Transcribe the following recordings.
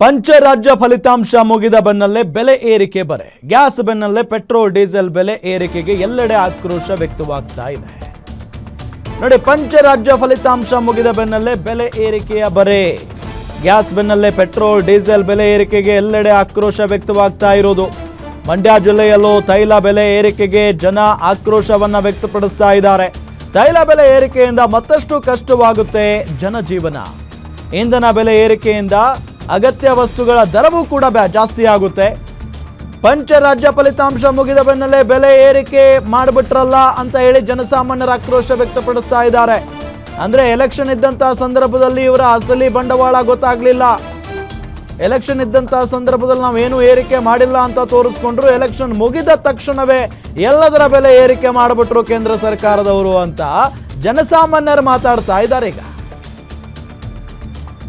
ಪಂಚರಾಜ್ಯ ಫಲಿತಾಂಶ ಮುಗಿದ ಬೆನ್ನಲ್ಲೇ ಬೆಲೆ ಏರಿಕೆ ಬರೆ. ಗ್ಯಾಸ್ ಬೆನ್ನಲ್ಲೇ ಪೆಟ್ರೋಲ್ ಡೀಸೆಲ್ ಬೆಲೆ ಏರಿಕೆಗೆ ಎಲ್ಲೆಡೆ ಆಕ್ರೋಶ ವ್ಯಕ್ತವಾಗ್ತಾ ಇದೆ. ನೋಡಿ, ಪಂಚರಾಜ್ಯ ಫಲಿತಾಂಶ ಮುಗಿದ ಬೆನ್ನಲ್ಲೇ ಬೆಲೆ ಏರಿಕೆಯ ಬರೆ. ಗ್ಯಾಸ್ ಬೆನ್ನಲ್ಲೇ ಪೆಟ್ರೋಲ್ ಡೀಸೆಲ್ ಬೆಲೆ ಏರಿಕೆಗೆ ಎಲ್ಲೆಡೆ ಆಕ್ರೋಶ ವ್ಯಕ್ತವಾಗ್ತಾ ಇರೋದು. ಮಂಡ್ಯ ಜಿಲ್ಲೆಯಲ್ಲೂ ತೈಲ ಬೆಲೆ ಏರಿಕೆಗೆ ಜನ ಆಕ್ರೋಶವನ್ನ ವ್ಯಕ್ತಪಡಿಸ್ತಾ ಇದ್ದಾರೆ. ತೈಲ ಬೆಲೆ ಏರಿಕೆಯಿಂದ ಮತ್ತಷ್ಟು ಕಷ್ಟವಾಗುತ್ತೆ ಜನಜೀವನ. ಇಂಧನ ಬೆಲೆ ಏರಿಕೆಯಿಂದ ಅಗತ್ಯ ವಸ್ತುಗಳ ದರವೂ ಕೂಡ ಜಾಸ್ತಿ ಆಗುತ್ತೆ. ಪಂಚರಾಜ್ಯ ಫಲಿತಾಂಶ ಮುಗಿದ ಬೆನ್ನಲ್ಲೇ ಬೆಲೆ ಏರಿಕೆ ಮಾಡಿಬಿಟ್ರಲ್ಲ ಅಂತ ಹೇಳಿ ಜನಸಾಮಾನ್ಯರ ಆಕ್ರೋಶ ವ್ಯಕ್ತಪಡಿಸ್ತಾ ಇದ್ದಾರೆ. ಅಂದ್ರೆ ಎಲೆಕ್ಷನ್ ಇದ್ದಂತಹ ಸಂದರ್ಭದಲ್ಲಿ ಇವರ ಅಸಲಿ ಬಂಡವಾಳ ಗೊತ್ತಾಗ್ಲಿಲ್ಲ. ಎಲೆಕ್ಷನ್ ಇದ್ದಂತಹ ಸಂದರ್ಭದಲ್ಲಿ ನಾವೇನು ಏರಿಕೆ ಮಾಡಿಲ್ಲ ಅಂತ ತೋರಿಸ್ಕೊಂಡ್ರು. ಎಲೆಕ್ಷನ್ ಮುಗಿದ ತಕ್ಷಣವೇ ಎಲ್ಲದರ ಬೆಲೆ ಏರಿಕೆ ಮಾಡಿಬಿಟ್ರು ಕೇಂದ್ರ ಸರ್ಕಾರದವರು ಅಂತ ಜನಸಾಮಾನ್ಯರು ಮಾತಾಡ್ತಾ ಇದ್ದಾರೆ. ಈಗ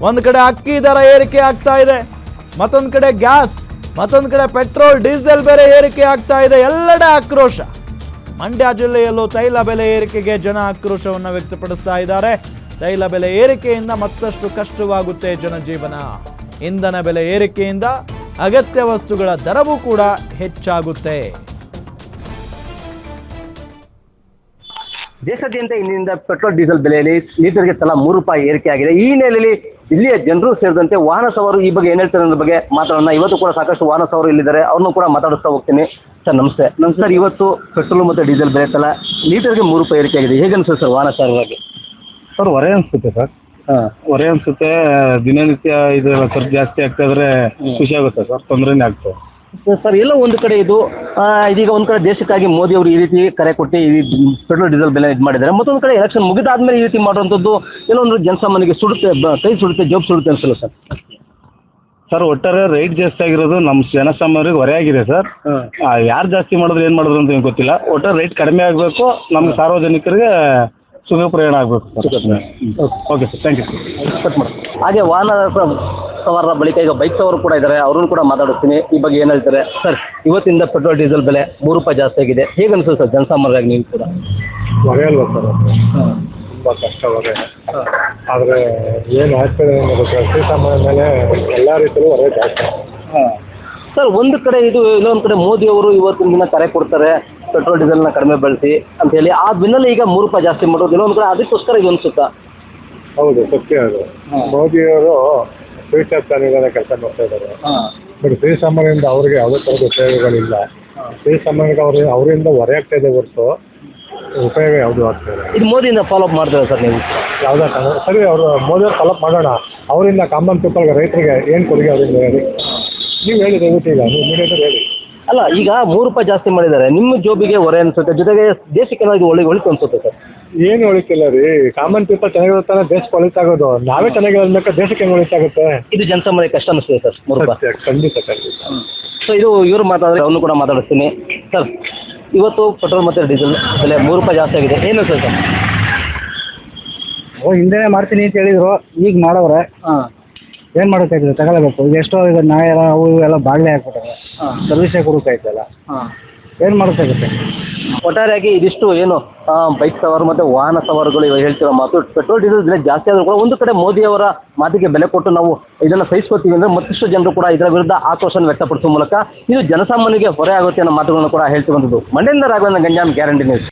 ಒಂದು ಕಡೆ ಅಕ್ಕಿ ದರ ಏರಿಕೆ ಆಗ್ತಾ ಇದೆ, ಮತ್ತೊಂದು ಕಡೆ ಗ್ಯಾಸ್, ಮತ್ತೊಂದು ಕಡೆ ಪೆಟ್ರೋಲ್ ಡೀಸೆಲ್ ಬೆಲೆ ಏರಿಕೆ ಆಗ್ತಾ ಇದೆ. ಎಲ್ಲೆಡೆ ಆಕ್ರೋಶ. ಮಂಡ್ಯ ಜಿಲ್ಲೆಯಲ್ಲೂ ತೈಲ ಬೆಲೆ ಏರಿಕೆಗೆ ಜನ ಆಕ್ರೋಶವನ್ನು ವ್ಯಕ್ತಪಡಿಸ್ತಾ ಇದ್ದಾರೆ. ತೈಲ ಬೆಲೆ ಏರಿಕೆಯಿಂದ ಮತ್ತಷ್ಟು ಕಷ್ಟವಾಗುತ್ತೆ ಜನಜೀವನ. ಇಂಧನ ಬೆಲೆ ಏರಿಕೆಯಿಂದ ಅಗತ್ಯ ವಸ್ತುಗಳ ದರವೂ ಕೂಡ ಹೆಚ್ಚಾಗುತ್ತೆ. ದೇಶಾದ್ಯಂತ ಇಂದಿನಿಂದ ಪೆಟ್ರೋಲ್ ಡೀಸೆಲ್ ಬೆಲೆಯಲ್ಲಿ ಲೀಟರ್ಗೆ ತಲಾ ₹3 ಏರಿಕೆ ಆಗಿದೆ. ಈ ಹಿನ್ನೆಲೆಯಲ್ಲಿ ಇಲ್ಲಿಯ ಜನರು ಸೇರಿದಂತೆ ವಾಹನ ಸವಾರರು ಈ ಬಗ್ಗೆ ಏನ್ ಹೇಳ್ತಾರೆ ಅನ್ನೋ ಬಗ್ಗೆ ಮಾತಾಡೋಣ. ಇವತ್ತು ಕೂಡ ಸಾಕಷ್ಟು ವಾಹನ ಸವಾರರು ಇಲ್ಲಿದ್ದಾರೆ, ಅವ್ರನ್ನು ಕೂಡ ಮಾತಾಡಿಸ್ತಾ ಹೋಗ್ತೀನಿ. ಸರ್ ನಮಸ್ತೆ. ಸರ್, ಇವತ್ತು ಪೆಟ್ರೋಲ್ ಮತ್ತು ಡೀಸೆಲ್ ಬೆಲೆ ತಲಾ ಲೀಟರ್ಗೆ ₹3 ಏರಿಕೆ ಆಗಿದೆ. ಹೇಗೆ ಅನ್ಸುತ್ತೆ ಸರ್ ವಾಹನ ಸವಾರರಿಗೆ? ಸರ್, ಹೊರೆ ಅನ್ಸುತ್ತೆ ಸರ್. ಹೊರೆ ಅನ್ಸುತ್ತೆ. ದಿನನಿತ್ಯ ಇದು ಖರ್ಚು ಜಾಸ್ತಿ ಆಗ್ತಾ ಇದ್ರೆ ಖುಷಿ ಆಗುತ್ತೆ ಸರ್, ತೊಂದರೆನೇ ಆಗ್ತದೆ ಸರ್. ಎಲ್ಲ ಒಂದು ಕಡೆ ಇದು ಇದೀಗ ಒಂದ್ ಕಡೆ ದೇಶಕ್ಕಾಗಿ ಮೋದಿ ಅವರು ಈ ರೀತಿ ಕರೆ ಕೊಟ್ಟು ಈ ಪೆಟ್ರೋಲ್ ಡೀಸೆಲ್ ಬೆಲೆ ಇದು ಮಾಡಿದ್ದಾರೆ. ಮತ್ತೊಂದು ಕಡೆ ಎಲೆಕ್ಷನ್ ಮುಗಿದಾದ್ಮೇಲೆ ಈ ರೀತಿ ಮಾಡುವಂತದ್ದು ಎಲ್ಲೊಂದು ಜನಸಾಮಾನ್ಯರಿಗೆ ಸುಡುತ್ತೆ, ಕೈ ಸುಡುತ್ತೆ, ಜೋಬ್ ಸುಡುತ್ತೆ ಅನ್ಸಲ್ಲ ಸರ್? ಸರ್, ಒಟ್ಟಾರೆ ರೈಟ್ ಜಾಸ್ತಿ ಆಗಿರೋದು ನಮ್ಮ ಜನಸಾಮಾನ್ಯರಿಗೆ ಹೊರೆ ಆಗಿದೆ ಸರ್. ಯಾರು ಜಾಸ್ತಿ ಮಾಡಿದ್ರು ಏನ್ ಮಾಡಿದ್ರು ಅಂತ ಗೊತ್ತಿಲ್ಲ. ಒಟ್ಟಾರೆ ರೈಟ್ ಕಡಿಮೆ ಆಗ್ಬೇಕು, ನಮ್ಗೆ ಸಾರ್ವಜನಿಕರಿಗೆ ಸುಖ ಪ್ರಯಾಣ ಆಗ್ಬೇಕು sir. Okay sir, thank you sir. ಹಾಗೆ ವಾಹನ ಸವಾರರ ಬಳಿಕ ಈಗ ಬೈಕ್ ಸವಾರರು ಕೂಡ ಇದ್ದಾರೆ, ಅವ್ರನ್ನು ಕೂಡ ಮಾತಾಡುತ್ತೀನಿ. ಈ ಬಗ್ಗೆ ಏನ್ ಹೇಳ್ತಾರೆ ಸರ್? ಇವತ್ತಿಂದ ಪೆಟ್ರೋಲ್ ಡೀಸೆಲ್ ಬೆಲೆ ₹3 ಜಾಸ್ತಿ ಆಗಿದೆ. ಹೇಗೆ ಅನ್ಸುತ್ತೆ ಸರ್ ಜನಸಾಮಾನ್ಯರಾಗಿ ನೀವು ಕೂಡ? ಹೊರೆ ಅಲ್ವಾ ಸರ್, ತುಂಬಾ ಕಷ್ಟ ಹೊರೆ. ಆದ್ರೆ ಏನ್ ಆಗ್ತದೆ ಶ್ರೀಸಾಮಾನ್ಯ ಮೇಲೆ ಎಲ್ಲಾ ರೀತಿಯಲ್ಲೂ ಹೊರೆ ಜಾಸ್ತಿ. ಸರ್, ಒಂದು ಕಡೆ ಇದು, ಇನ್ನೊಂದು ಕಡೆ ಮೋದಿ ಅವರು ಇವತ್ತಿನ ದಿನ ಕರೆ ಕೊಡ್ತಾರೆ ಪೆಟ್ರೋಲ್ ಡೀಸೆಲ್ ನ ಕಡಿಮೆ ಬಳಸಿ ಅಂತ ಹೇಳಿ. ಆ ಬೆನ್ನಲ್ಲೇ ಈಗ ₹3 ಜಾಸ್ತಿ ಮಾಡೋದು ಇನ್ನೊಂದು ಕಡೆ ಅದಕ್ಕೋಸ್ಕರ ಇದು ಅನ್ಸುತ್ತಾ? ಹೌದು, ಸತ್ಯ ಅದು. ಮೋದಿಯವರು ಫ್ಯೂಚರ್ ಪ್ಲಾನಿಂಗ್ ಕೆಲಸ ಮಾಡ್ತಾ ಇದ್ದಾರೆ. ಬಟ್ ಶ್ರೀಸಾಮಾನ್ಯರಿಂದ ಅವ್ರಿಗೆ ಯಾವುದೇ ತರದ ಉಪಯೋಗಗಳಿಲ್ಲ. ಶ್ರೀಸಾಮಾನ್ಯರಿಗೆ ಅವರಿಂದ ಹೊರೆ ಆಗ್ತಾ ಇದೆ ಹೊರತು ಉಪಯೋಗ ಯಾವ್ದು ಆಗ್ತಾ ಇದೆ. ಇದು ಮೋದಿಯಿಂದ ಫಾಲೋ ಅಪ್ ಮಾಡ್ತಾರೆ ಸರ್ ನೀವು? ಯಾವ್ದಾ ಸರಿ, ಅವರು ಮೋದಿಯವ್ರು ಫಾಲೋ ಅಪ್ ಮಾಡೋಣ. ಅವರಿಂದ ಕಾಮನ್ ಪೀಪಲ್ಗೆ, ರೈತರಿಗೆ ಏನ್ ಕೊಡುಗೆ ಅವರಿಂದ ಹೇಳಿ. ನೀವು ಹೇಳಿ ದಯವಿಟ್ಟು, ಈಗ ನೀವು ಮೀಡಿಯಾದಲ್ಲಿ ಹೇಳಿ. ಅಲ್ಲ, ಈಗ ₹3 ಜಾಸ್ತಿ ಮಾಡಿದ್ದಾರೆ, ನಿಮ್ಮ ಜೋಬಿಗೆ ಹೊರೆ ಅನ್ಸುತ್ತೆ, ಜೊತೆಗೆ ದೇಶಕ್ಕೆ ಏನಾದ್ರು ಒಳಿತು ಅನ್ಸುತ್ತೆ ಸರ್? ಏನು ಒಳಿತಿಲ್ಲ ರೀ. ಕಾಮನ್ ಪೀಪಲ್ ಚೆನ್ನಾಗಿರುತ್ತಾನೆ ದೇಶಕ್ಕೆ ಒಳಿತಾಗೋದು. ನಾವೇ ಚೆನ್ನಾಗಿರೋದಕ್ಕೆ ದೇಶಕ್ಕೆ ಹೆಂಗ್ ಒಳಿತಾಗುತ್ತೆ? ಇದು ಜನಸಾಮಾನ್ಯ ಕಷ್ಟ ಅನಿಸ್ತದೆ ಸರ್ ₹3. ಖಂಡಿತ ಖಂಡಿತ. ಸೊ ಇದು ಇವ್ರು ಮಾತಾಡಿದ್ರೆ ಅವನು ಕೂಡ ಮಾತಾಡಿಸ್ತೀನಿ. ಸರ್, ಇವತ್ತು ಪೆಟ್ರೋಲ್ ಮತ್ತೆ ಡೀಸೆಲ್ ಬೆಲೆ ₹3 ಜಾಸ್ತಿ ಆಗಿದೆ, ಏನು ಸರ್? ಹಿಂದೆ ಮಾಡ್ತೀನಿ ಅಂತ ಹೇಳಿದ್ರು, ಈಗ ಮಾಡವ್ರೆ. ಏನ್ ಮಾಡೋಕ್ಕಾಯ್ತದೆ? ತಗೊಳ್ಬೇಕು. ಈಗ ಎಷ್ಟೋ ಈಗ ನಾಯ ಅವು ಎಲ್ಲ ಬಾಗ್ಲೆ ಹಾಕ್ಬಿಟ್ಟಾರೆ, ಸರ್ವಿಸೇ ಕೊಡೋಕಾಯ್ತಲ್ಲ. ಏನ್ ಮಾಡೋಕ್ಕಾಗುತ್ತೆ? ಒಟ್ಟಾರೆಯಾಗಿ ಇದಿಷ್ಟು ಏನು ಬೈಕ್ ಸವಾರ ಮತ್ತೆ ವಾಹನ ಸವಾರಗಳು ಇವಾಗ ಹೇಳ್ತಿರೋ ಮಾತು, ಪೆಟ್ರೋಲ್ ಡೀಸೆಲ್ ಬೆಲೆ ಜಾಸ್ತಿ ಆದ್ರೂ ಕೂಡ ಒಂದು ಕಡೆ ಮೋದಿ ಅವರ ಮಾತಿಗೆ ಬೆಲೆ ಕೊಟ್ಟು ನಾವು ಇದನ್ನ ಸಹಿಸ್ಕೊತೀವಿ ಅಂದ್ರೆ ಮತ್ತಷ್ಟು ಜನರು ಕೂಡ ಇದರ ವಿರುದ್ಧ ಆಕ್ರೋಶ ವ್ಯಕ್ತಪಡಿಸುವ ಮೂಲಕ ಇದು ಜನಸಾಮಾನ್ಯರಿಗೆ ಹೊರೆ ಆಗುತ್ತೆ ಅನ್ನೋ ಮಾತುಗಳನ್ನು ಕೂಡ ಹೇಳ್ತಿರುವಂತದ್ದು. ಮಂಡ್ಯದಿಂದ ರಾಘವೇಂದ್ರ ಗಂಜಾಮ್, ಗ್ಯಾರಂಟಿ ನ್ಯೂಸ್.